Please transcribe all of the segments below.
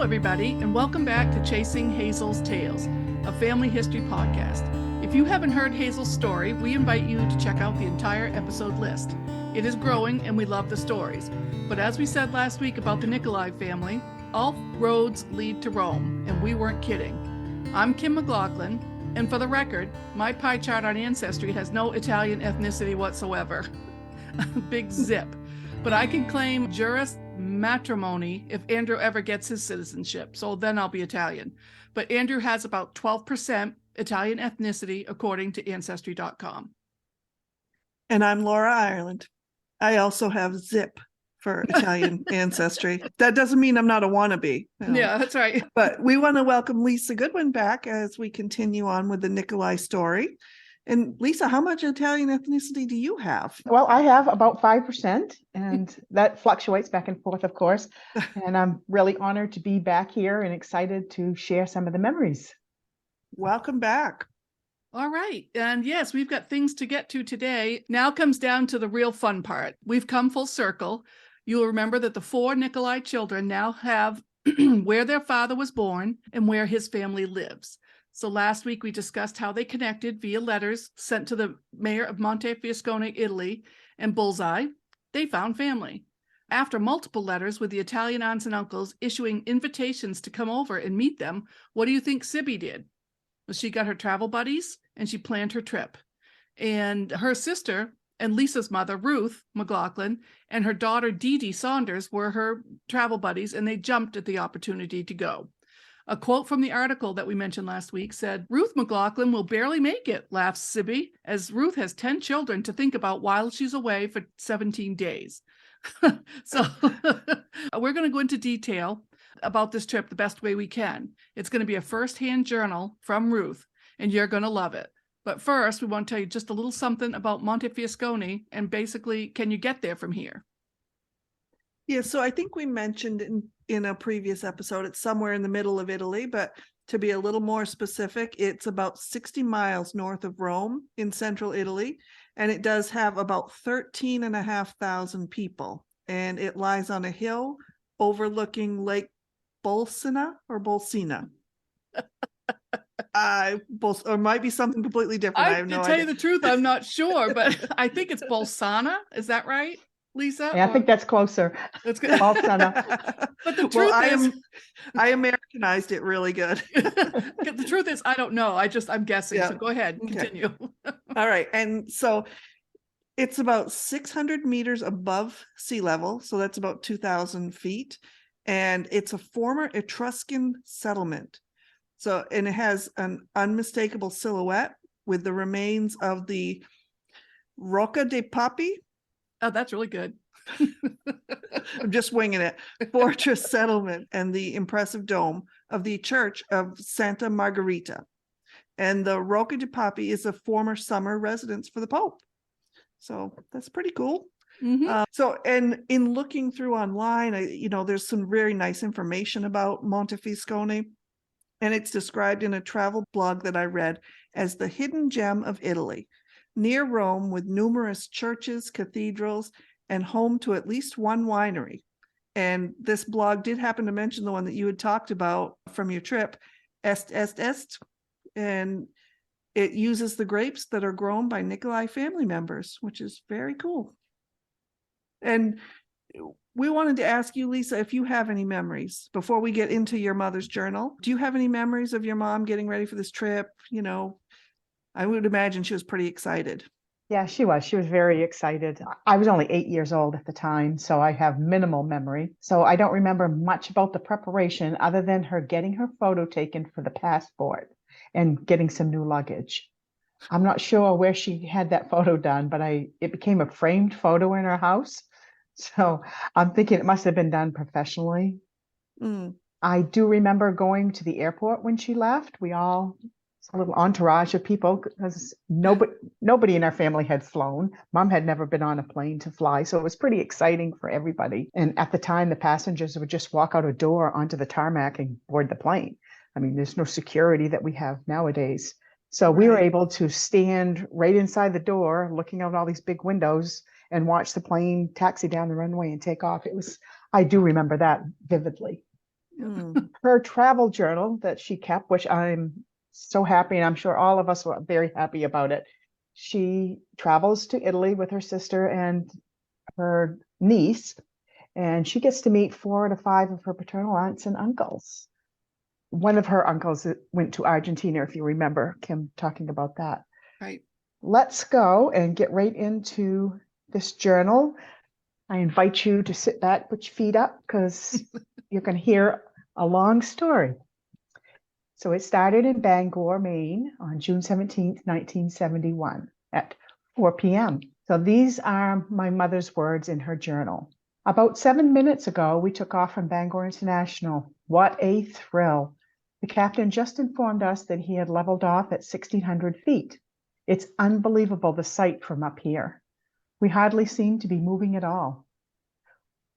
Hello, everybody, and welcome back to Chasing Hazel's Tales, a family history podcast. If you haven't heard Hazel's story, we invite you to check out the entire episode list. It is growing, and we love the stories. But as we said last week about the Nicolai family, all roads lead to Rome, and we weren't kidding. I'm Kim McLaughlin, and for the record, my pie chart on Ancestry has no Italian ethnicity whatsoever. Big zip. But I can claim Juris Matrimony if Andrew ever gets his citizenship, so then I'll be Italian. But Andrew has about 12% Italian ethnicity according to Ancestry.com. And I'm Laura Ireland. I also have zip for Italian ancestry. That doesn't mean I'm not a wannabe. Yeah, that's right. But we want to welcome Lisa Goodwin back as we continue on with the Nicolai story. And Lisa, how much Italian ethnicity do you have? Well, I have about 5%, and that fluctuates back and forth, of course. And I'm really honored to be back here and excited to share some of the memories. Welcome back. All right. And yes, we've got things to get to today. Now comes down to the real fun part. We've come full circle. You'll remember that the 4 Nicolai children now have where their father was born and where his family lives. So last week we discussed how they connected via letters sent to the mayor of Montefiascone, Italy, and Bullseye. They found family. After multiple letters with the Italian aunts and uncles issuing invitations to come over and meet them, what do you think Sibby did? Well, she got her travel buddies and she planned her trip. And her sister and Lisa's mother, Ruth McLaughlin, and her daughter, Dee Dee Saunders, were her travel buddies, and they jumped at the opportunity to go. A quote from the article that we mentioned last week said, "Ruth McLaughlin will barely make it," laughs Sibby, as Ruth has 10 children to think about while she's away for 17 days. So we're going to go into detail about this trip the best way we can. It's going to be a first-hand journal from Ruth, and you're going to love it. But first, we want to tell you just a little something about Montefiascone, and basically, can you get there from here? Yeah, so I think we mentioned in a previous episode, it's somewhere in the middle of Italy, but to be a little more specific, it's about 60 miles north of Rome in central Italy, and it does have about 13,500 people, and it lies on a hill overlooking Lake Bolsena or Bolsena. Or might be something completely different. I have no idea. To tell you the truth, I'm not sure, but I think it's Bolsana. Is that right, Lisa? Yeah, I think that's closer. That's good. Bolsena. But the truth is, I Americanized it really good. The truth is, I don't know. I'm guessing. Yeah. So go ahead, continue. Okay. All right. And so it's about 600 meters above sea level. So that's about 2,000 feet. And it's a former Etruscan settlement. So, and it has an unmistakable silhouette with the remains of the Rocca dei Papi. Oh, that's really good. I'm just winging it. Fortress settlement and the impressive dome of the Church of Santa Margherita. And the Rocca dei Papi is a former summer residence for the Pope. So that's pretty cool. Mm-hmm. And in looking through online, there's some very nice information about Montefiascone. And it's described in a travel blog that I read as the hidden gem of Italy, near Rome with numerous churches, cathedrals, and home to at least one winery. And this blog did happen to mention the one that you had talked about from your trip, Est. And it uses the grapes that are grown by Nicolai family members, which is very cool. And we wanted to ask you, Lisa, if you have any memories before we get into your mother's journal. Do you have any memories of your mom getting ready for this trip? I would imagine she was pretty excited. Yeah, she was. She was very excited. I was only 8 years old at the time, so I have minimal memory. So I don't remember much about the preparation other than her getting her photo taken for the passport and getting some new luggage. I'm not sure where she had that photo done, but it became a framed photo in her house. So I'm thinking it must have been done professionally. I do remember going to the airport when she left. A little entourage of people, because nobody in our family had flown. Mom had never been on a plane to fly. So it was pretty exciting for everybody. And at the time, the passengers would just walk out a door onto the tarmac and board the plane. I mean, there's no security that we have nowadays. So we were able to stand right inside the door, looking out all these big windows and watch the plane taxi down the runway and take off. I do remember that vividly. Mm. Her travel journal that she kept, which I'm so happy, and I'm sure all of us were very happy about it. She travels to Italy with her sister and her niece, and she gets to meet 4 to 5 of her paternal aunts and uncles. One of her uncles went to Argentina, if you remember Kim talking about that. Right. Let's go and get right into this journal. I invite you to sit back, put your feet up, because you're going to hear a long story. So it started in Bangor, Maine on June 17th, 1971 at 4 p.m. So these are my mother's words in her journal. About 7 minutes ago, we took off from Bangor International. What a thrill. The captain just informed us that he had leveled off at 1,600 feet. It's unbelievable the sight from up here. We hardly seem to be moving at all.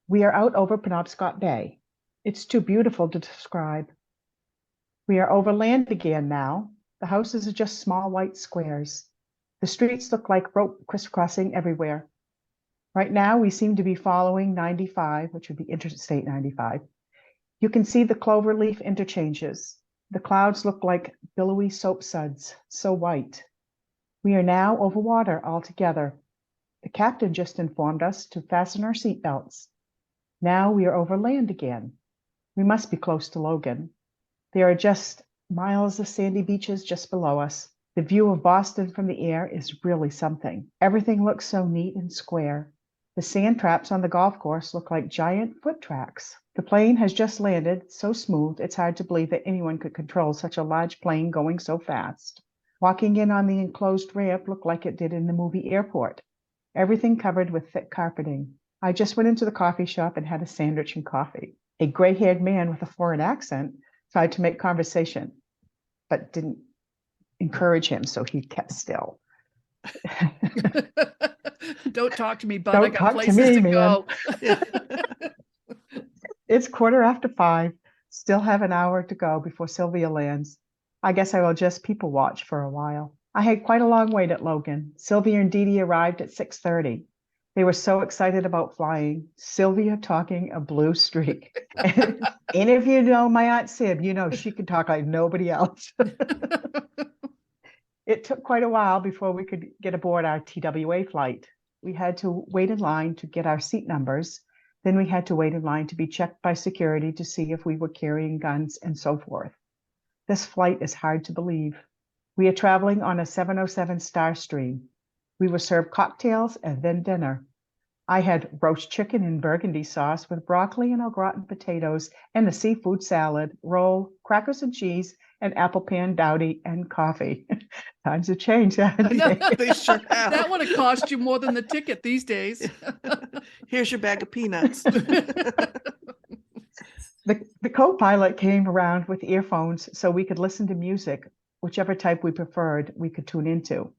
We are out over Penobscot Bay. It's too beautiful to describe. We are over land again now. The houses are just small white squares. The streets look like rope crisscrossing everywhere. Right now, we seem to be following 95, which would be Interstate 95. You can see the clover leaf interchanges. The clouds look like billowy soap suds, so white. We are now over water altogether. The captain just informed us to fasten our seatbelts. Now we are over land again. We must be close to Logan. There are just miles of sandy beaches just below us. The view of Boston from the air is really something. Everything looks so neat and square. The sand traps on the golf course look like giant foot tracks. The plane has just landed, so smooth it's hard to believe that anyone could control such a large plane going so fast. Walking in on the enclosed ramp looked like it did in the movie Airport. Everything covered with thick carpeting. I just went into the coffee shop and had a sandwich and coffee. A gray-haired man with a foreign accent tried to make conversation, but didn't encourage him, so he kept still. Don't talk to me, bud. I Don't got talk to places me, to man. go. It's 5:15. Still have an hour to go before Sylvia lands. I guess I will just people watch for a while. I had quite a long wait at Logan. Sylvia and Dee Dee arrived at 6:30. They were so excited about flying. Sylvia talking a blue streak. And if you know my Aunt Sib, you know she could talk like nobody else. It took quite a while before we could get aboard our TWA flight. We had to wait in line to get our seat numbers. Then we had to wait in line to be checked by security to see if we were carrying guns and so forth. This flight is hard to believe. We are traveling on a 707 Starstream. We were served cocktails and then dinner. I had roast chicken in burgundy sauce with broccoli and au gratin potatoes and a seafood salad, roll, crackers and cheese, and apple pan dowdy and coffee. Times have changed, haven't they? They sure have. That would have cost you more than the ticket these days. Here's your bag of peanuts. The co-pilot came around with earphones so we could listen to music, whichever type we preferred, we could tune into.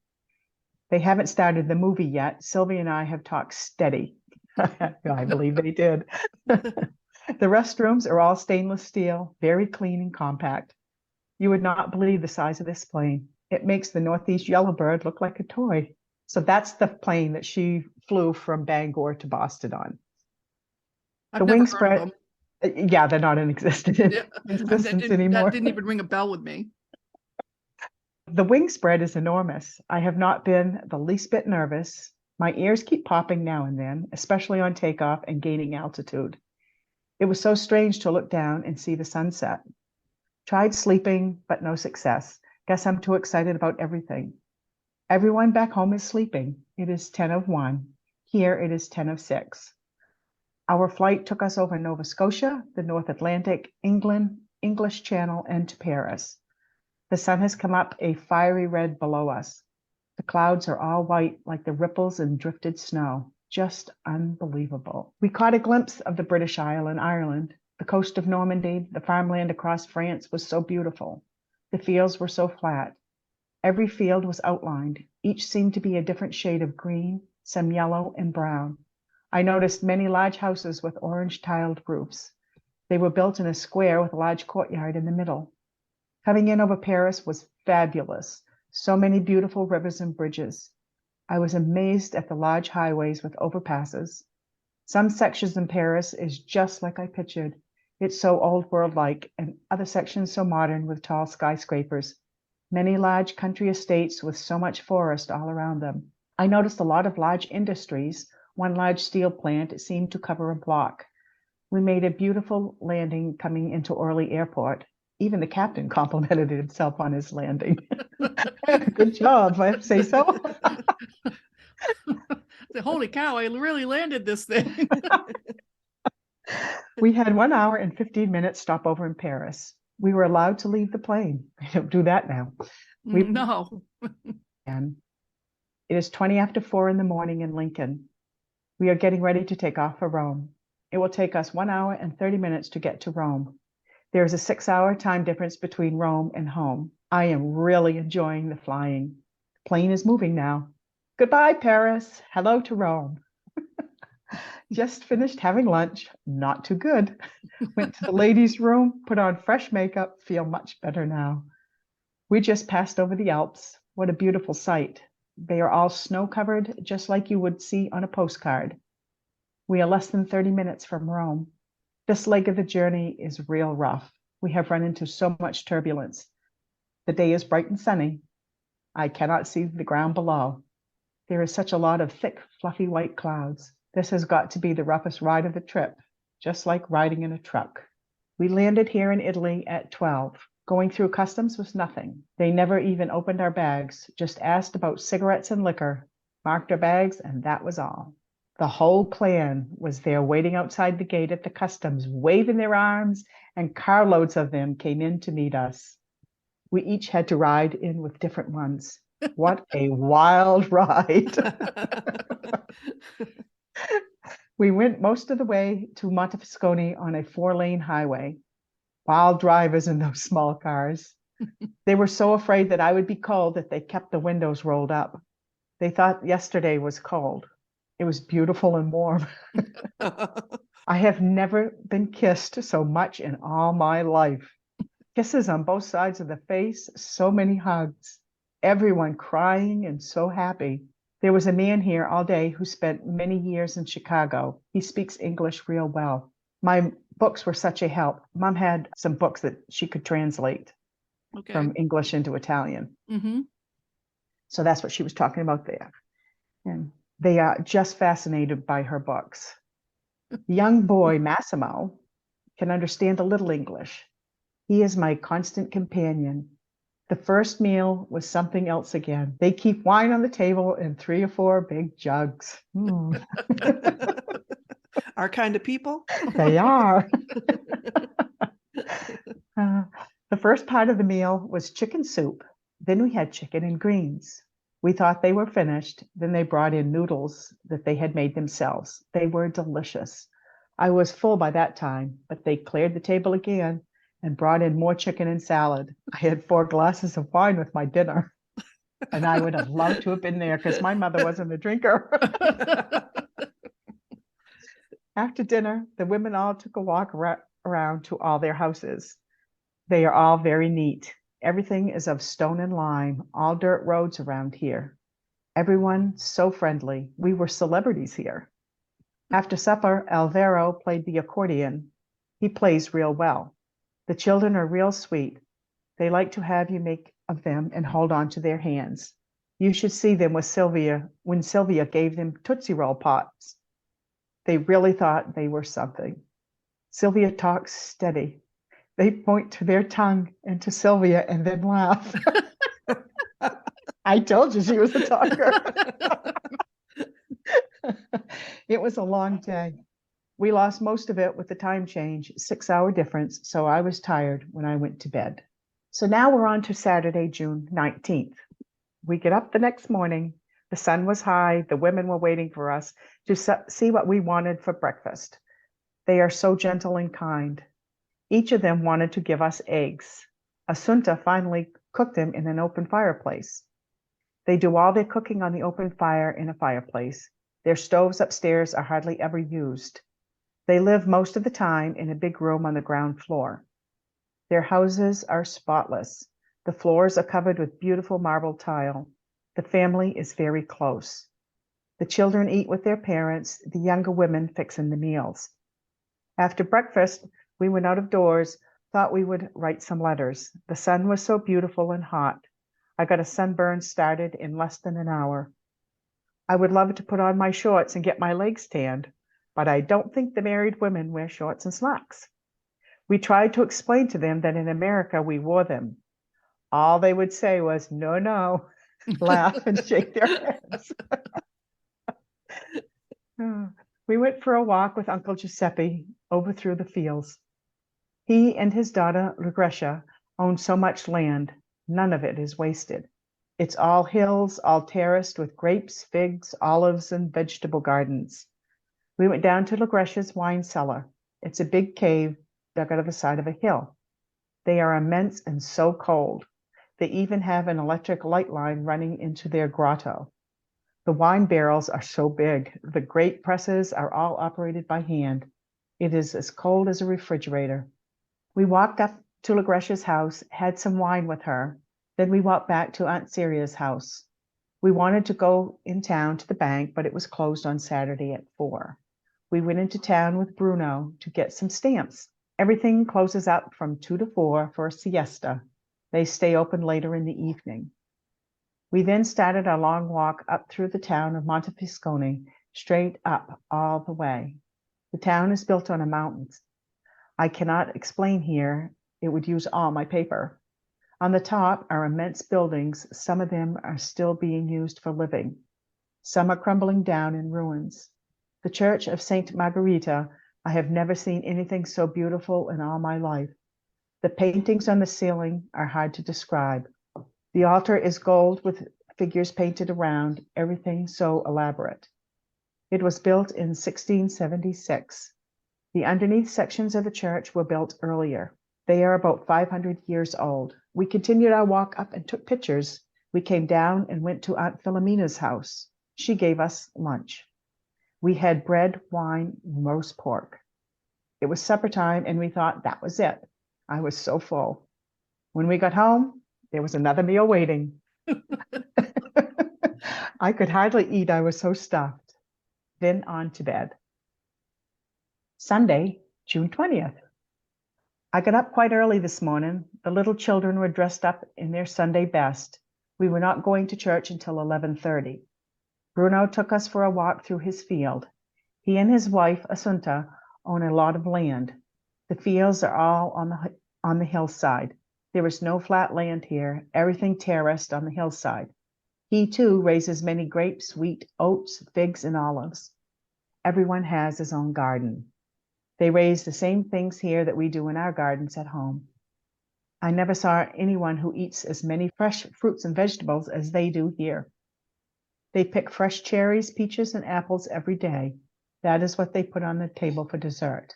They haven't started the movie yet. Sylvia and I have talked steady. I believe they did. The restrooms are all stainless steel, very clean and compact. You would not believe the size of this plane. It makes the Northeast Yellowbird look like a toy. So that's the plane that she flew from Bangor to Boston on. I've The never wing heard of spread. them. Yeah, they're not in existence, Yeah. existence anymore. That didn't even ring a bell with me. The wing spread is enormous. I have not been the least bit nervous. My ears keep popping now and then, especially on takeoff and gaining altitude. It was so strange to look down and see the sunset. Tried sleeping, but no success. Guess I'm too excited about everything. Everyone back home is sleeping. It is 10:01. Here it is 10:06. Our flight took us over Nova Scotia, the North Atlantic, England, English Channel, and to Paris. The sun has come up a fiery red below us. The clouds are all white like the ripples in drifted snow. Just unbelievable. We caught a glimpse of the British Isle and Ireland. The coast of Normandy, the farmland across France was so beautiful. The fields were so flat. Every field was outlined. Each seemed to be a different shade of green, some yellow and brown. I noticed many large houses with orange tiled roofs. They were built in a square with a large courtyard in the middle. Coming in over Paris was fabulous. So many beautiful rivers and bridges. I was amazed at the large highways with overpasses. Some sections in Paris is just like I pictured. It's so old world-like, and other sections so modern with tall skyscrapers. Many large country estates with so much forest all around them. I noticed a lot of large industries. One large steel plant seemed to cover a block. We made a beautiful landing coming into Orly Airport. Even the captain complimented himself on his landing. Good job, if I have to say so. Holy cow, I really landed this thing. We had 1 hour and 15 minutes stopover in Paris. We were allowed to leave the plane. We don't do that now. No. And it is 20 after 4 in the morning in Lincoln. We are getting ready to take off for Rome. It will take us 1 hour and 30 minutes to get to Rome. There is a 6-hour time difference between Rome and home. I am really enjoying the flying. The plane is moving now. Goodbye, Paris. Hello to Rome. Just finished having lunch. Not too good. Went to the ladies' room, put on fresh makeup, feel much better now. We just passed over the Alps. What a beautiful sight. They are all snow-covered, just like you would see on a postcard. We are less than 30 minutes from Rome. This leg of the journey is real rough. We have run into so much turbulence. The day is bright and sunny. I cannot see the ground below. There is such a lot of thick, fluffy white clouds. This has got to be the roughest ride of the trip, just like riding in a truck. We landed here in Italy at 12. Going through customs was nothing. They never even opened our bags, just asked about cigarettes and liquor, marked our bags, and that was all. The whole clan was there waiting outside the gate at the customs, waving their arms, and carloads of them came in to meet us. We each had to ride in with different ones. What a wild ride. We went most of the way to Montefascone on a 4-lane highway. Wild drivers in those small cars. They were so afraid that I would be cold that they kept the windows rolled up. They thought yesterday was cold. It was beautiful and warm. I have never been kissed so much in all my life. Kisses on both sides of the face, so many hugs. Everyone crying and so happy. There was a man here all day who spent many years in Chicago. He speaks English real well. My books were such a help. Mom had some books that she could translate from English into Italian. Mm-hmm. So that's what she was talking about there. And they are just fascinated by her books. The young boy, Massimo, can understand a little English. He is my constant companion. The first meal was something else again. They keep wine on the table in 3 or 4 big jugs. Our kind of people. They are. The first part of the meal was chicken soup. Then we had chicken and greens. We thought they were finished. Then they brought in noodles that they had made themselves. They were delicious. I was full by that time, but they cleared the table again and brought in more chicken and salad. I had 4 glasses of wine with my dinner. And I would have loved to have been there because my mother wasn't a drinker. After dinner, the women all took a walk around to all their houses. They are all very neat. Everything is of stone and lime, all dirt roads around here. Everyone so friendly. We were celebrities here. After supper, Alvaro played the accordion. He plays real well. The children are real sweet. They like to have you make of them and hold on to their hands. You should see them with Sylvia when Sylvia gave them Tootsie Roll pops. They really thought they were something. Sylvia talks steady. They point to their tongue and to Sylvia and then laugh. I told you she was a talker. It was a long day. We lost most of it with the time change, 6-hour difference, so I was tired when I went to bed. So now we're on to Saturday, June 19th. We get up the next morning. The sun was high. The women were waiting for us to see what we wanted for breakfast. They are so gentle and kind. Each of them wanted to give us eggs. Assunta finally cooked them in an open fireplace. They do all their cooking on the open fire in a fireplace. Their stoves upstairs are hardly ever used. They live most of the time in a big room on the ground floor. Their houses are spotless. The floors are covered with beautiful marble tile. The family is very close. The children eat with their parents, the younger women fixing the meals. After breakfast, We went out of doors, thought we would write some letters. The sun was so beautiful and hot. I got a sunburn started in less than an hour. I would love to put on my shorts and get my legs tanned, but I don't think the married women wear shorts and slacks. We tried to explain to them that in America we wore them. All they would say was, no, no, laugh and shake their heads. We went for a walk with Uncle Giuseppe over through the fields. He and his daughter, Lucretia, own so much land. None of it is wasted. It's all hills, all terraced with grapes, figs, olives, and vegetable gardens. We went down to Lucretia's wine cellar. It's a big cave dug out of the side of a hill. They are immense and so cold. They even have an electric light line running into their grotto. The wine barrels are so big. The grape presses are all operated by hand. It is as cold as a refrigerator. We walked up to Lucretia's house, had some wine with her. Then we walked back to Aunt Syria's house. We wanted to go in town to the bank, but it was closed on Saturday at 4. We went into town with Bruno to get some stamps. Everything closes up from 2 to 4 for a siesta. They stay open later in the evening. We then started a long walk up through the town of Montefiscone, straight up all the way. The town is built on a mountain. I cannot explain here. It would use all my paper. On the top are immense buildings. Some of them are still being used for living. Some are crumbling down in ruins. The Church of St. Margherita, I have never seen anything so beautiful in all my life. The paintings on the ceiling are hard to describe. The altar is gold with figures painted around, everything so elaborate. It was built in 1676. The underneath sections of the church were built earlier. They are about 500 years old. We continued our walk up and took pictures. We came down and went to Aunt Philomena's house. She gave us lunch. We had bread, wine, and roast pork. It was supper time, and we thought that was it. I was so full. When we got home, there was another meal waiting. I could hardly eat. I was so stuffed. Then on to bed. Sunday, June 20th. I got up quite early this morning. The little children were dressed up in their Sunday best. We were not going to church until 11:30. Bruno took us for a walk through his field. He and his wife, Assunta, own a lot of land. The fields are all on the hillside. There is no flat land here, everything terraced on the hillside. He, too, raises many grapes, wheat, oats, figs, and olives. Everyone has his own garden. They raise the same things here that we do in our gardens at home. I never saw anyone who eats as many fresh fruits and vegetables as they do here. They pick fresh cherries, peaches, and apples every day. That is what they put on the table for dessert.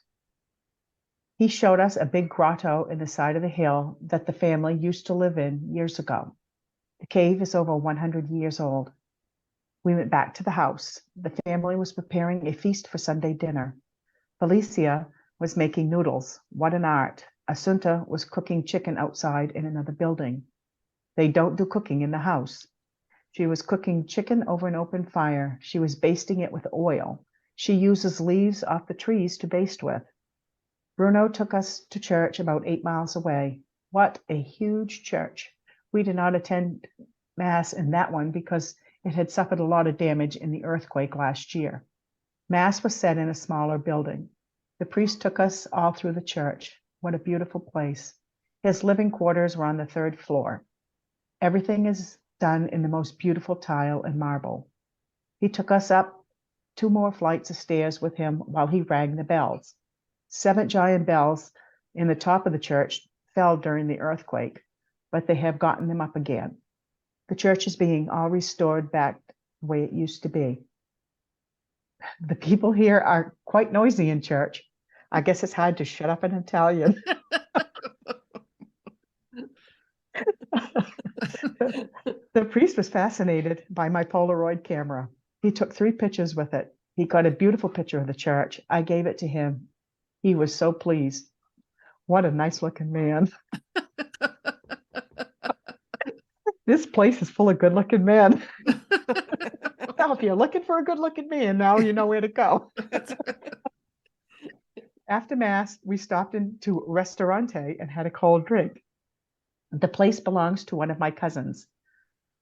He showed us a big grotto in the side of the hill that the family used to live in years ago. The cave is over 100 years old. We went back to the house. The family was preparing a feast for Sunday dinner. Felicia was making noodles. What an art. Assunta was cooking chicken outside in another building. They don't do cooking in the house. She was cooking chicken over an open fire. She was basting it with oil. She uses leaves off the trees to baste with. Bruno took us to church about 8 miles away. What a huge church. We did not attend Mass in that one because it had suffered a lot of damage in the earthquake last year. Mass was said in a smaller building. The priest took us all through the church. What a beautiful place. His living quarters were on the 3rd floor. Everything is done in the most beautiful tile and marble. He took us up 2 more flights of stairs with him while he rang the bells. 7 giant bells in the top of the church fell during the earthquake, but they have gotten them up again. The church is being all restored back the way it used to be. The people here are quite noisy in church. I guess it's hard to shut up in Italian. The priest was fascinated by my Polaroid camera. He took 3 pictures with it. He got a beautiful picture of the church. I gave it to him. He was so pleased. What a nice looking man. This place is full of good looking men. Now, if you're looking for a good looking man, now you know where to go. After Mass, we stopped into a restaurante and had a cold drink. The place belongs to one of my cousins.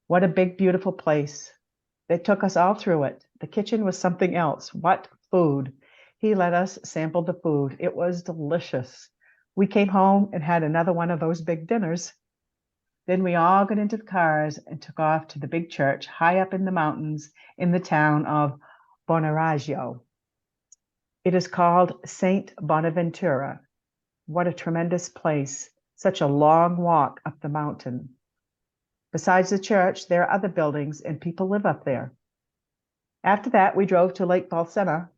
What a big, beautiful place. They took us all through it. The kitchen was something else. What food! He let us sample the food. It was delicious. We came home and had another one of those big dinners. Then we all got into the cars and took off to the big church high up in the mountains in the town of Bonaraggio. It is called Saint Bonaventura. What a tremendous place. Such a long walk up the mountain. Besides the church, there are other buildings and people live up there. After that, we drove to Lake Bolsena.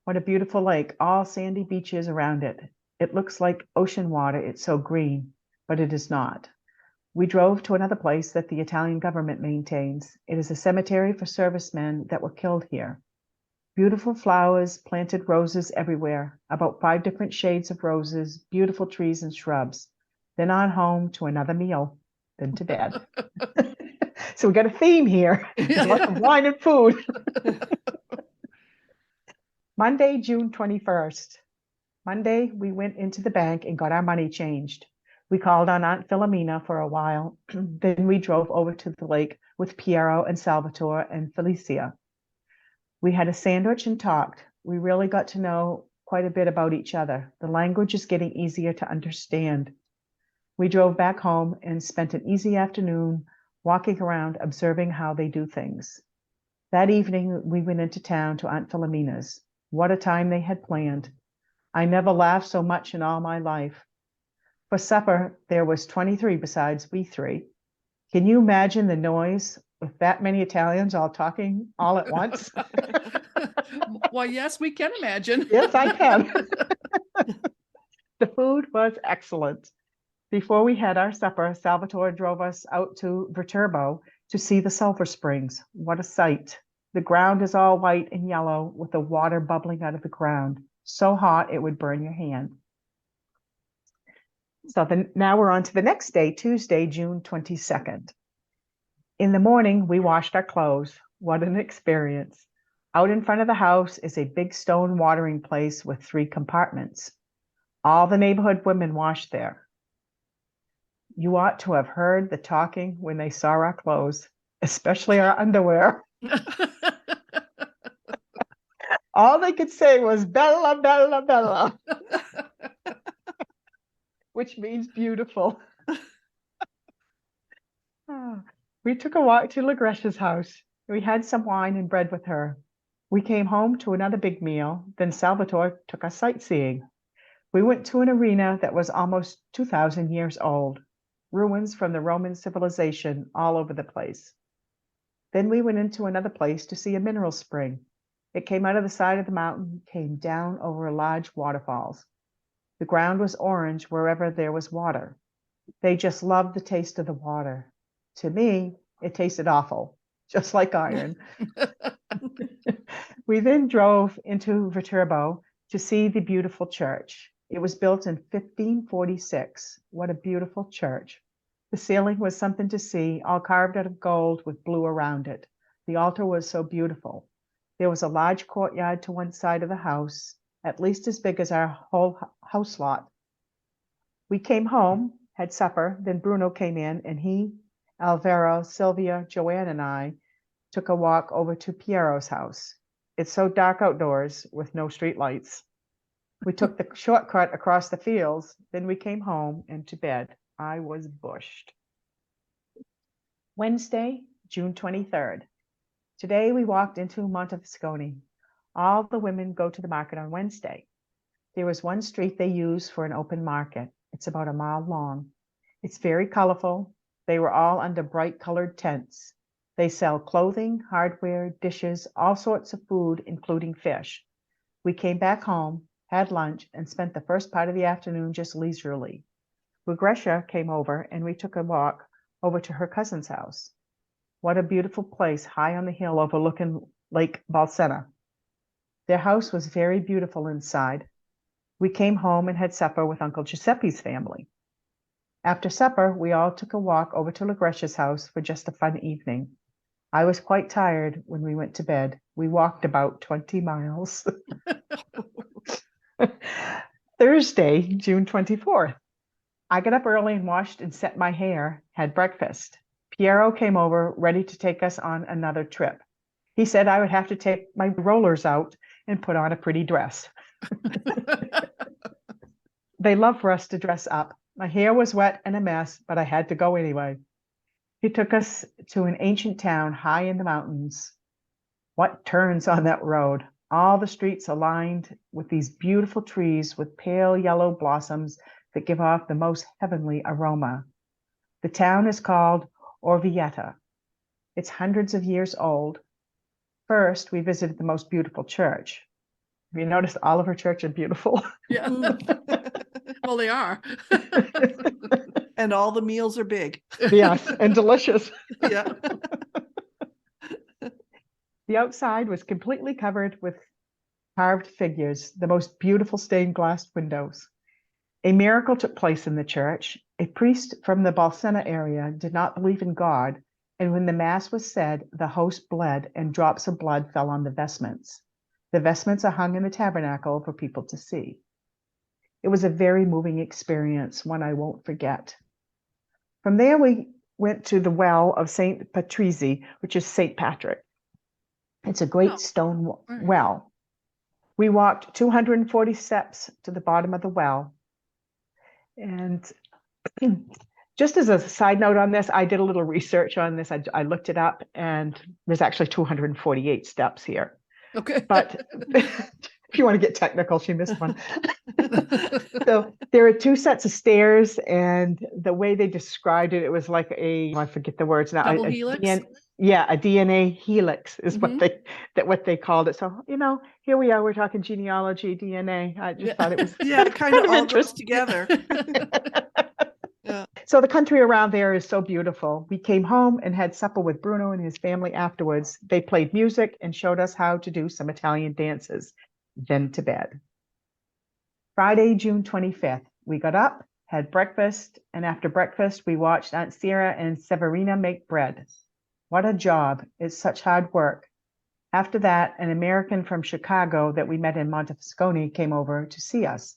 What a beautiful lake, all sandy beaches around it. It looks like ocean water, it's so green, but it is not. We drove to another place that the Italian government maintains. It is a cemetery for servicemen that were killed here. Beautiful flowers, planted roses everywhere, about 5 different shades of roses, beautiful trees and shrubs. Then on home to another meal, then to bed. So we got a theme here. Lots of wine and food. Monday, June 21st. Monday, we went into the bank and got our money changed. We called on Aunt Philomena for a while. Then we drove over to the lake with Piero and Salvatore and Felicia. We had a sandwich and talked. We really got to know quite a bit about each other. The language is getting easier to understand. We drove back home and spent an easy afternoon walking around, observing how they do things. That evening, we went into town to Aunt Philomena's. What a time they had planned. I never laughed so much in all my life. For supper, there was 23 besides we 3. Can you imagine the noise with that many Italians all talking all at once? Well, yes, we can imagine. Yes, I can. The food was excellent. Before we had our supper, Salvatore drove us out to Viterbo to see the sulfur springs. What a sight. The ground is all white and yellow with the water bubbling out of the ground. So hot it would burn your hand. So now we're on to the next day, Tuesday, June 22nd. In the morning, we washed our clothes. What an experience. Out in front of the house is a big stone watering place with 3 compartments. All the neighborhood women washed there. You ought to have heard the talking when they saw our clothes, especially our underwear. All they could say was Bella, Bella, Bella, which means beautiful. We took a walk to Lagresha's house. We had some wine and bread with her. We came home to another big meal. Then Salvatore took us sightseeing. We went to an arena that was almost 2,000 years old. Ruins from the Roman civilization all over the place. Then we went into another place to see a mineral spring. It came out of the side of the mountain, came down over large waterfalls. The ground was orange wherever there was water. They just loved the taste of the water. To me, it tasted awful, just like iron. We then drove into Viterbo to see the beautiful church. It was built in 1546. What a beautiful church. The ceiling was something to see, all carved out of gold with blue around it. The altar was so beautiful. There was a large courtyard to one side of the house, at least as big as our whole house lot. We came home, had supper, then Bruno came in, and he, Alvaro, Sylvia, Joanne, and I took a walk over to Piero's house. It's so dark outdoors with no street lights. We took the shortcut across the fields, then we came home and to bed. I was bushed. Wednesday, June 23rd. Today we walked into Montefascone. All the women go to the market on Wednesday. There was one street they use for an open market. It's about a mile long. It's very colorful. They were all under bright colored tents. They sell clothing, hardware, dishes, all sorts of food, including fish. We came back home, had lunch, and spent the first part of the afternoon just leisurely. Lucretia came over and we took a walk over to her cousin's house. What a beautiful place high on the hill overlooking Lake Bolsena. Their house was very beautiful inside. We came home and had supper with Uncle Giuseppe's family. After supper, we all took a walk over to Lucretia's house for just a fun evening. I was quite tired when we went to bed. We walked about 20 miles. Thursday, June 24th. I got up early and washed and set my hair, had breakfast. Piero came over, ready to take us on another trip. He said I would have to take my rollers out and put on a pretty dress. They love for us to dress up. My hair was wet and a mess, but I had to go anyway. He took us to an ancient town high in the mountains. What turns on that road? All the streets are lined with these beautiful trees with pale yellow blossoms that give off the most heavenly aroma. The town is called Orvieto. It's hundreds of years old. First, we visited the most beautiful church. Have you noticed all of her church are beautiful? Yeah. Well, they are. And all the meals are big. Yes, and delicious. Yeah. The outside was completely covered with carved figures, the most beautiful stained glass windows. A miracle took place in the church. A priest from the Bolsena area did not believe in God, and when the mass was said, the host bled and drops of blood fell on the vestments. The vestments are hung in the tabernacle for people to see. It was a very moving experience, one I won't forget. From there, we went to the well of St. Patrizzi, which is St. Patrick. It's a great stone well. We walked 240 steps to the bottom of the well. And just as a side note on this, I did a little research on this. I looked it up, and there's actually 248 steps here. Okay. But if you want to get technical, she missed one. So there are two sets of stairs, and the way they described it, it was like I forget the words now. Double helix? A DNA helix is Mhm. what they called it. So, here we are, we're talking genealogy, DNA. I just thought it was Yeah, it kind of all goes interesting. together. Yeah. So the country around there is so beautiful. We came home and had supper with Bruno and his family afterwards. They played music and showed us how to do some Italian dances, then to bed. Friday, June 25th, we got up, had breakfast, and after breakfast, we watched Aunt Sierra and Severina make bread. What a job. It's such hard work. After that, an American from Chicago that we met in Montefascone came over to see us.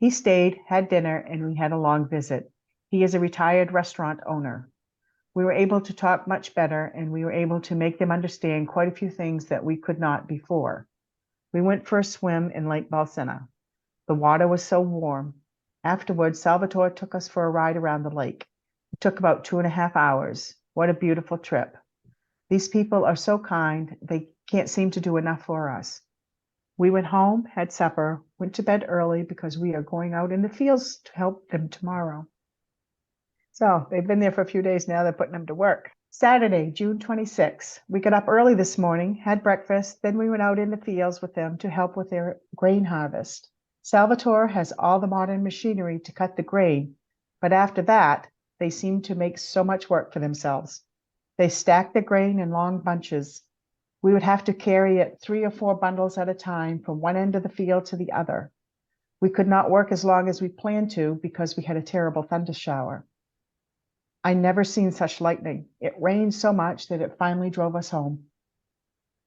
He stayed, had dinner, and we had a long visit. He is a retired restaurant owner. We were able to talk much better, and we were able to make them understand quite a few things that we could not before. We went for a swim in Lake Bolsena. The water was so warm. Afterwards, Salvatore took us for a ride around the lake. It took about 2.5 hours. What a beautiful trip. These people are so kind, they can't seem to do enough for us. We went home, had supper, went to bed early because we are going out in the fields to help them tomorrow. So they've been there for a few days now. They're putting them to work. Saturday, June 26th. We got up early this morning, had breakfast, then we went out in the fields with them to help with their grain harvest. Salvatore has all the modern machinery to cut the grain, but after that, they seem to make so much work for themselves. They stack the grain in long bunches. We would have to carry it 3 or 4 bundles at a time from one end of the field to the other. We could not work as long as we planned to because we had a terrible thunder shower. I never seen such lightning. It rained so much that it finally drove us home.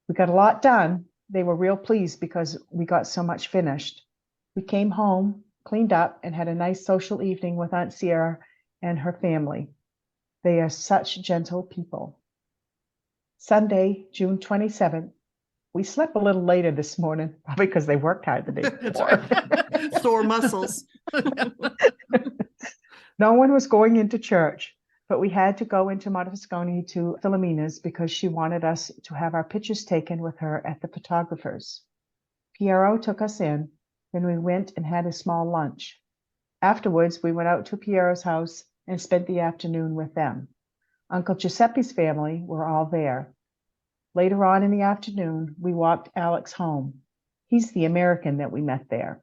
We got a lot done. They were real pleased because we got so much finished. We came home, cleaned up, and had a nice social evening with Aunt Sierra and her family. They are such gentle people. Sunday, June 27th. We slept a little later this morning, probably because they worked hard the day That's before. right. Sore muscles. No one was going into church, but we had to go into Montefascone to Philomena's because she wanted us to have our pictures taken with her at the photographer's. Piero took us in, then we went and had a small lunch. Afterwards, we went out to Piero's house and spent the afternoon with them. Uncle Giuseppe's family were all there. Later on in the afternoon, we walked Alex home. He's the American that we met there.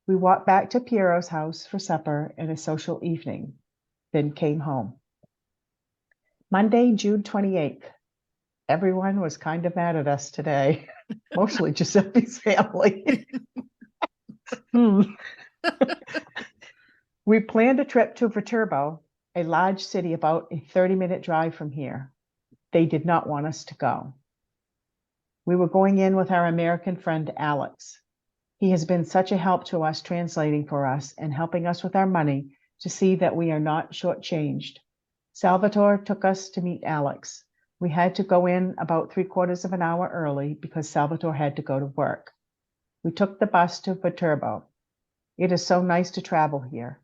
We walked back to Piero's house for supper and a social evening, then came home. Monday, June 28th. Everyone was kind of mad at us today, mostly Giuseppe's family. We planned a trip to Viterbo, a large city about a 30-minute drive from here. They did not want us to go. We were going in with our American friend, Alex. He has been such a help to us translating for us and helping us with our money to see that we are not shortchanged. Salvatore took us to meet Alex. We had to go in about 3/4 of an hour early because Salvatore had to go to work. We took the bus to Viterbo. It is so nice to travel here.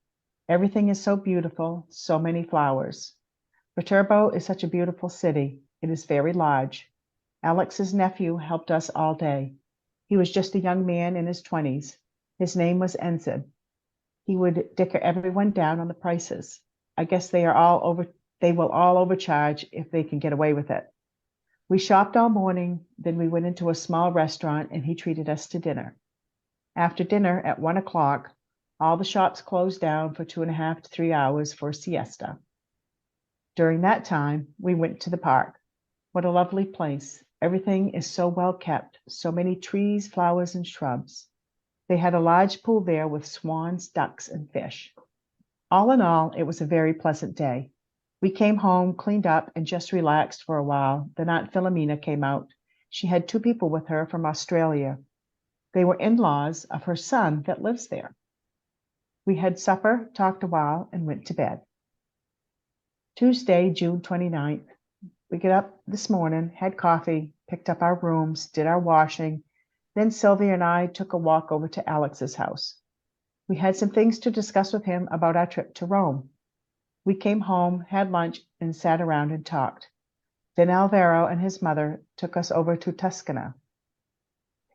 Everything is so beautiful, so many flowers. Viterbo is such a beautiful city. It is very large. Alex's nephew helped us all day. He was just a young man in his 20s. His name was Ensid. He would dicker everyone down on the prices. I guess they will all overcharge if they can get away with it. We shopped all morning, then we went into a small restaurant and he treated us to dinner. After dinner at 1 o'clock, all the shops closed down for 2.5 to 3 hours for a siesta. During that time, we went to the park. What a lovely place. Everything is so well kept, so many trees, flowers, and shrubs. They had a large pool there with swans, ducks, and fish. All in all, it was a very pleasant day. We came home, cleaned up, and just relaxed for a while. Then Aunt Philomena came out. She had 2 people with her from Australia. They were in-laws of her son that lives there. We had supper, talked a while, and went to bed. Tuesday, June 29th. We got up this morning, had coffee, picked up our rooms, did our washing. Then Sylvia and I took a walk over to Alex's house. We had some things to discuss with him about our trip to Rome. We came home, had lunch, and sat around and talked. Then Alvaro and his mother took us over to Tuscany.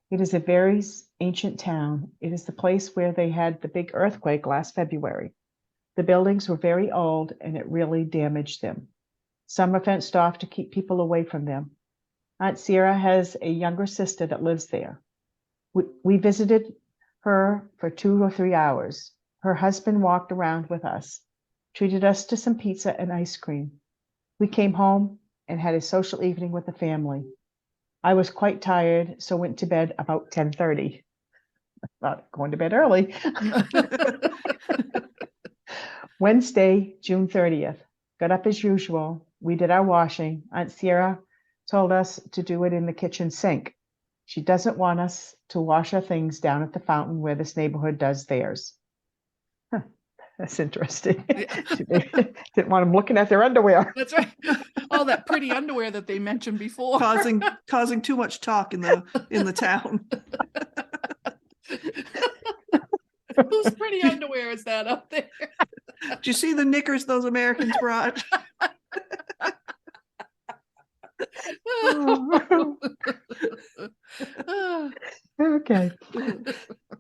It is a very ancient town. It is the place where they had the big earthquake last February. The buildings were very old and it really damaged them. Some are fenced off to keep people away from them. Aunt Sierra has a younger sister that lives there. We visited her for 2 or 3 hours. Her husband walked around with us, treated us to some pizza and ice cream. We came home and had a social evening with the family. I was quite tired, so went to bed about 10:30. Thought going to bed early. Wednesday, June 30th. Got up as usual. We did our washing. Aunt Sierra told us to do it in the kitchen sink. She doesn't want us to wash our things down at the fountain where this neighborhood does theirs. Huh, that's interesting. She didn't want them looking at their underwear. That's right. All that pretty underwear that they mentioned before. causing too much talk in the town. Whose pretty underwear is that up there? Do you see the knickers those Americans brought? Okay.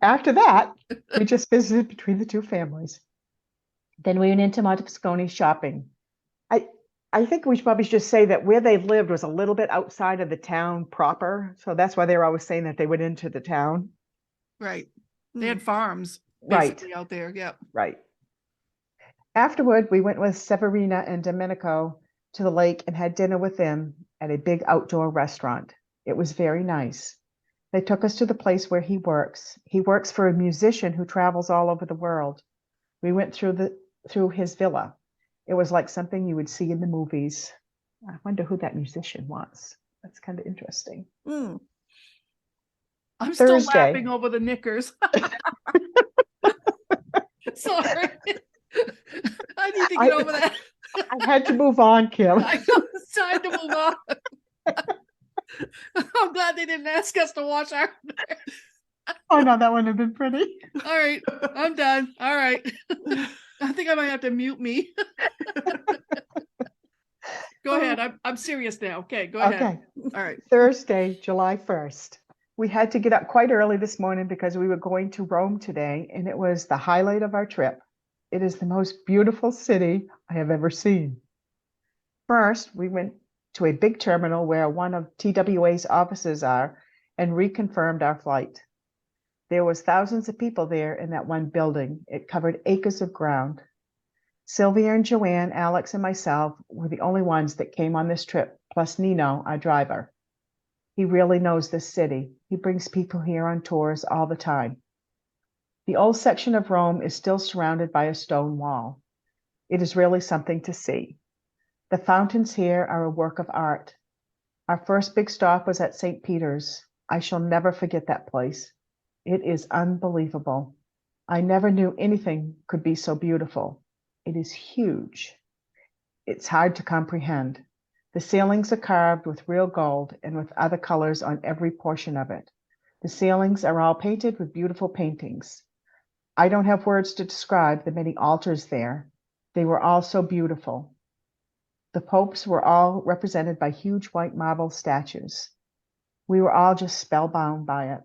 After that, we just visited between the 2 families. Then we went into Montescone shopping. I think we should probably just say that where they lived was a little bit outside of the town proper. So that's why they were always saying that they went into the town. Right. They had farms Right. basically out there. Yep. Right. Afterward, we went with Severina and Domenico to the lake and had dinner with them at a big outdoor restaurant. It was very nice. They took us to the place where he works. He works for a musician who travels all over the world. We went through his villa. It was like something you would see in the movies. I wonder who that musician was. That's kind of interesting. Mm. I'm still Thursday. laughing over the knickers. Sorry. I need to get over that. I had to move on, Kim. I know it's time to move on. I'm glad they didn't ask us to wash our. Oh no, that wouldn't have been pretty. All right, I'm done. All right. I think I might have to mute me. Go ahead. I'm serious now. Okay, go ahead. Okay. All right. Thursday, July 1st. We had to get up quite early this morning because we were going to Rome today, and it was the highlight of our trip. It is the most beautiful city I have ever seen. First, we went to a big terminal where one of TWA's offices are and reconfirmed our flight. There was thousands of people there in that one building. It covered acres of ground. Sylvia and Joanne, Alex, and myself were the only ones that came on this trip, plus Nino, our driver. He really knows this city. He brings people here on tours all the time. The old section of Rome is still surrounded by a stone wall. It is really something to see. The fountains here are a work of art. Our first big stop was at St. Peter's. I shall never forget that place. It is unbelievable. I never knew anything could be so beautiful. It is huge. It's hard to comprehend. The ceilings are carved with real gold and with other colors on every portion of it. The ceilings are all painted with beautiful paintings. I don't have words to describe the many altars there. They were all so beautiful. The popes were all represented by huge white marble statues. We were all just spellbound by it.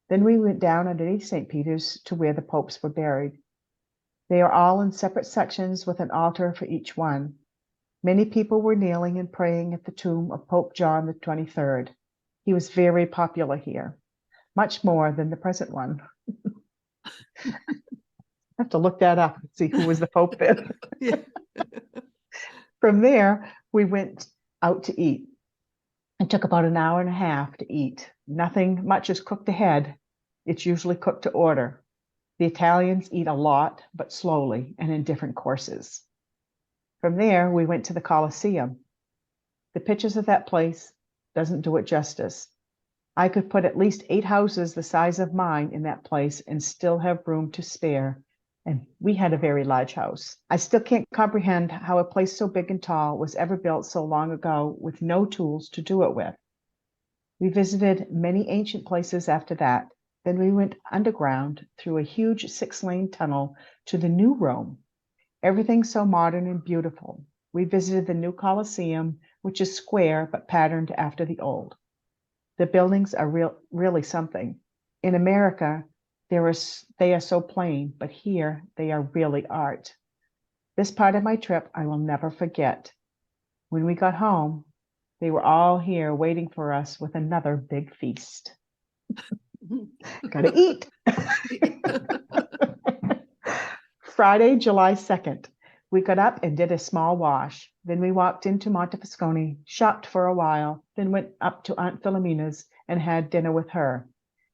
Then we went down underneath St. Peter's to where the popes were buried. They are all in separate sections with an altar for each one. Many people were kneeling and praying at the tomb of Pope John the 23rd. He was very popular here, much more than the present one. I have to look that up and see who was the Pope then. Yeah. From there, we went out to eat. It took about an hour and a half to eat. Nothing much is cooked ahead. It's usually cooked to order. The Italians eat a lot, but slowly and in different courses. From there, we went to the Colosseum. The pictures of that place doesn't do it justice. I could put at least 8 houses the size of mine in that place and still have room to spare. And we had a very large house. I still can't comprehend how a place so big and tall was ever built so long ago with no tools to do it with. We visited many ancient places after that. Then we went underground through a huge 6-lane tunnel to the new Rome. Everything so modern and beautiful. We visited the new Colosseum, which is square but patterned after the old. The buildings are really something. In America, they are so plain, but here they are really art. This part of my trip I will never forget. When we got home, they were all here waiting for us with another big feast. Gotta eat. Friday, July 2nd. We got up and did a small wash. Then we walked into Montefascone, shopped for a while, then went up to Aunt Philomena's and had dinner with her.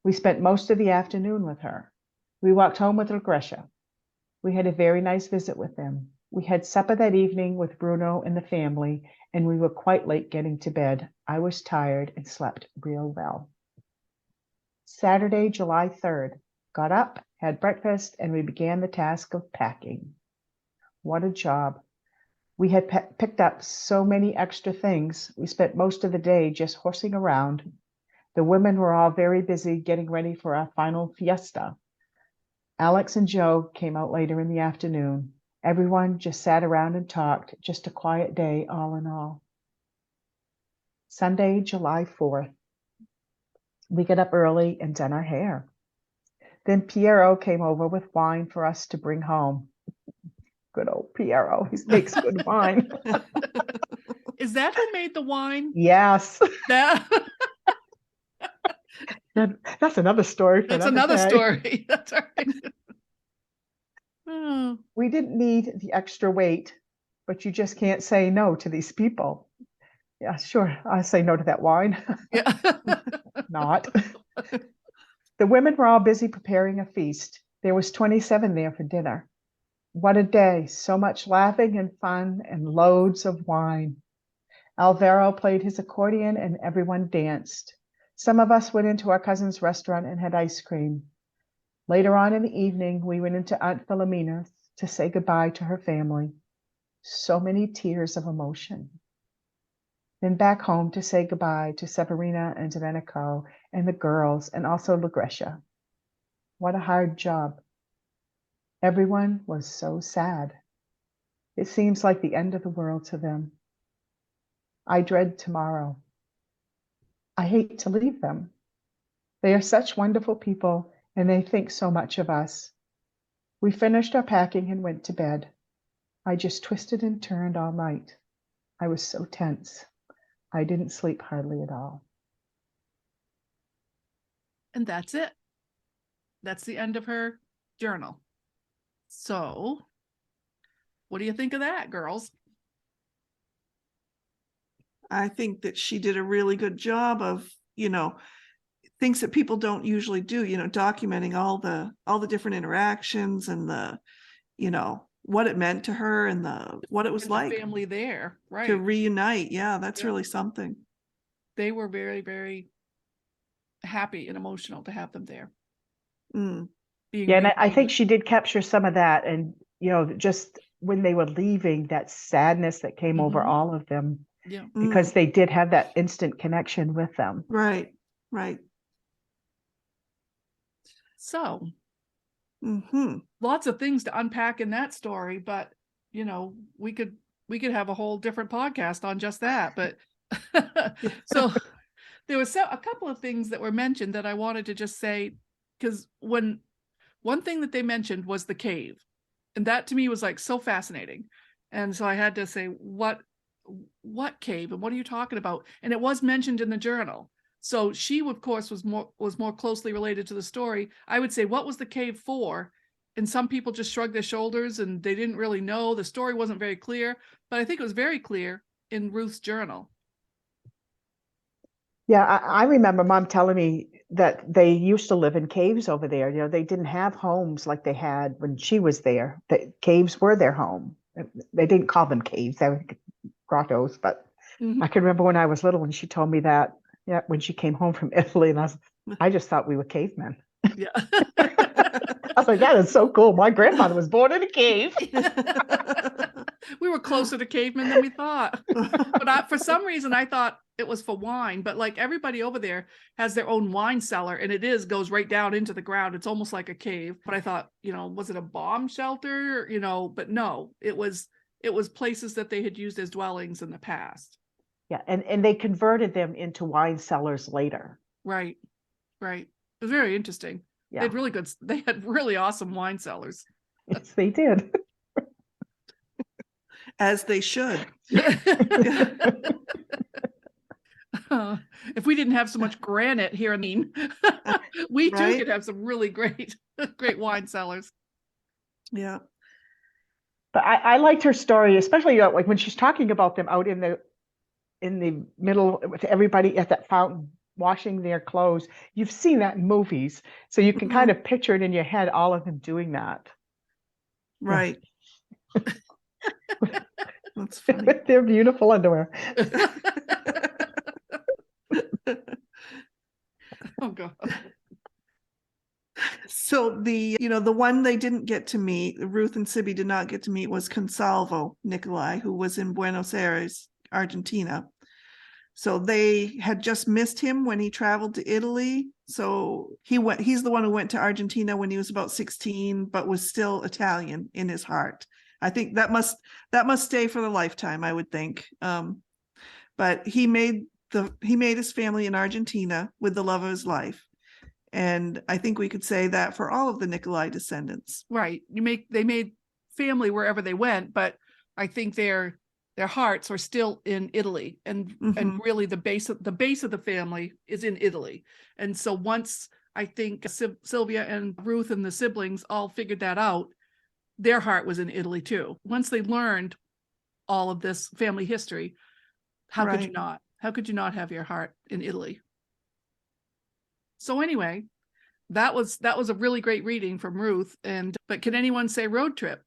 We spent most of the afternoon with her. We walked home with Lucretia. We had a very nice visit with them. We had supper that evening with Bruno and the family, and we were quite late getting to bed. I was tired and slept real well. Saturday, July 3rd. Got up, had breakfast, and we began the task of packing. What a job. We had picked up so many extra things. We spent most of the day just horsing around. The women were all very busy getting ready for our final fiesta. Alex and Joe came out later in the afternoon. Everyone just sat around and talked, just a quiet day all in all. Sunday, July 4th. We got up early and done our hair. Then Piero came over with wine for us to bring home. Good old Piero, he makes good wine. Is that who made the wine? Yes. That- That's another story for That's another another day. story. That's all right. Oh, We didn't need the extra weight, but you just can't say no to these people. Yeah, sure, I say no to that wine. yeah. Not. The women were all busy preparing a feast. There was 27 there for dinner. What a day, so much laughing and fun and loads of wine. Alvaro played his accordion and everyone danced. Some of us went into our cousin's restaurant and had ice cream. Later on in the evening, we went into Aunt Philomena's to say goodbye to her family. So many tears of emotion. Then back home to say goodbye to Severina and Domenico and the girls and also Lucretia. What a hard job. Everyone was so sad. It seems like the end of the world to them. I dread tomorrow. I hate to leave them. They are such wonderful people and they think so much of us. We finished our packing and went to bed. I just twisted and turned all night. I was so tense. I didn't sleep hardly at all. And that's it. That's the end of her journal. So, what do you think of that, girls? I think that she did a really good job of, things that people don't usually do, documenting all the different interactions and what it meant to her and what it was And the like family there, right? to reunite. Yeah, that's Yeah. really something. They were very, very happy and emotional to have them there. Mm, being Yeah, and I think repainted. she did capture some of that. And, just when they were leaving, that sadness that came over Mhm. all of them, Yeah. because mm, they did have that instant connection with them. right, right. So Hmm. lots of things to unpack in that story, but we could have a whole different podcast on just that. But so there was a couple of things that were mentioned that I wanted to just say, because one thing that they mentioned was the cave, and that to me was like so fascinating. And so I had to say, what cave and what are you talking about? And it was mentioned in the journal. So she, of course, was more closely related to the story. I would say, what was the cave for? And some people just shrugged their shoulders and they didn't really know. The story wasn't very clear, but I think it was very clear in Ruth's journal. Yeah, I remember Mom telling me that they used to live in caves over there. They didn't have homes like they had when she was there. The caves were their home. They didn't call them caves, they were grottos, but I can remember when I was little when she told me that, yeah, when she came home from Italy, and I just thought we were cavemen. Yeah. I was like, that is so cool. My grandmother was born in a cave. We were closer to cavemen than we thought. But for some reason, I thought it was for wine. But like everybody over there has their own wine cellar, and it goes right down into the ground. It's almost like a cave. But I thought, was it a bomb shelter? But no, it was places that they had used as dwellings in the past. Yeah, and they converted them into wine cellars later. Right, right. It was very interesting. Yeah. They had really awesome wine cellars. Yes, they did. As they should. If we didn't have so much granite here in the we too Right? could have some really great wine cellars. Yeah. But I liked her story, especially like when she's talking about them out in the middle with everybody at that fountain washing their clothes. You've seen that in movies, so you can kind of picture it in your head, all of them doing that. Right. That's funny. With their beautiful underwear. Oh God. So the one they didn't get to meet, Ruth and Sibby did not get to meet, was Consalvo Nicolai, who was in Buenos Aires, Argentina. So they had just missed him when he traveled to Italy. So he's the one who went to Argentina when he was about 16, but was still Italian in his heart. I think that must stay for the lifetime, I would think. But he made his family in Argentina with the love of his life. And I think we could say that for all of the Nicolai descendants. Right. They made family wherever they went, but I think their hearts are still in Italy, and really the base of the family is in Italy. And so once I think Sylvia and Ruth and the siblings all figured that out, their heart was in Italy too. Once they learned all of this family history, how could you not? How could you not have your heart in Italy? So anyway, that was a really great reading from Ruth. But can anyone say road trip?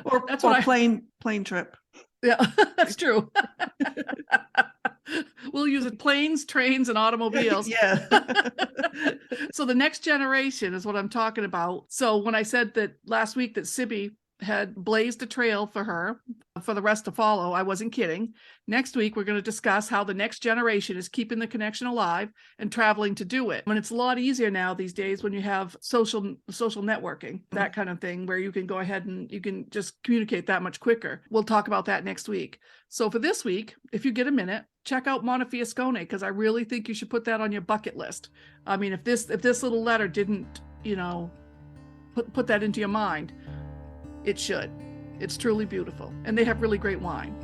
Or plane trip. Yeah, that's true. We'll use it planes, trains, and automobiles. Yeah. So the next generation is what I'm talking about. So when I said that last week that Sibby had blazed a trail for her for the rest to follow, I wasn't kidding. Next week, we're going to discuss how the next generation is keeping the connection alive and traveling to do it. And it's a lot easier now these days when you have social networking, that kind of thing, where you can go ahead and you can just communicate that much quicker. We'll talk about that next week. So for this week, if you get a minute, check out Montefiascone, because I really think you should put that on your bucket list. I mean, if this little letter didn't, put that into your mind, it should. It's truly beautiful. And they have really great wine.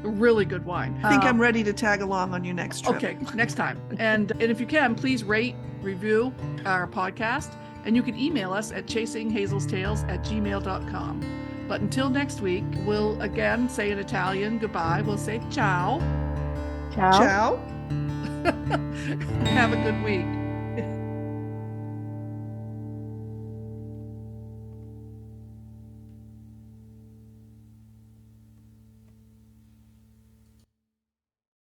Really good wine. I think I'm ready to tag along on your next trip. Okay, next time. And if you can, please rate, review our podcast. And you can email us at chasinghazelsTales@gmail.com. But until next week, we'll again say in Italian goodbye. We'll say ciao. Ciao. Ciao. Have a good week.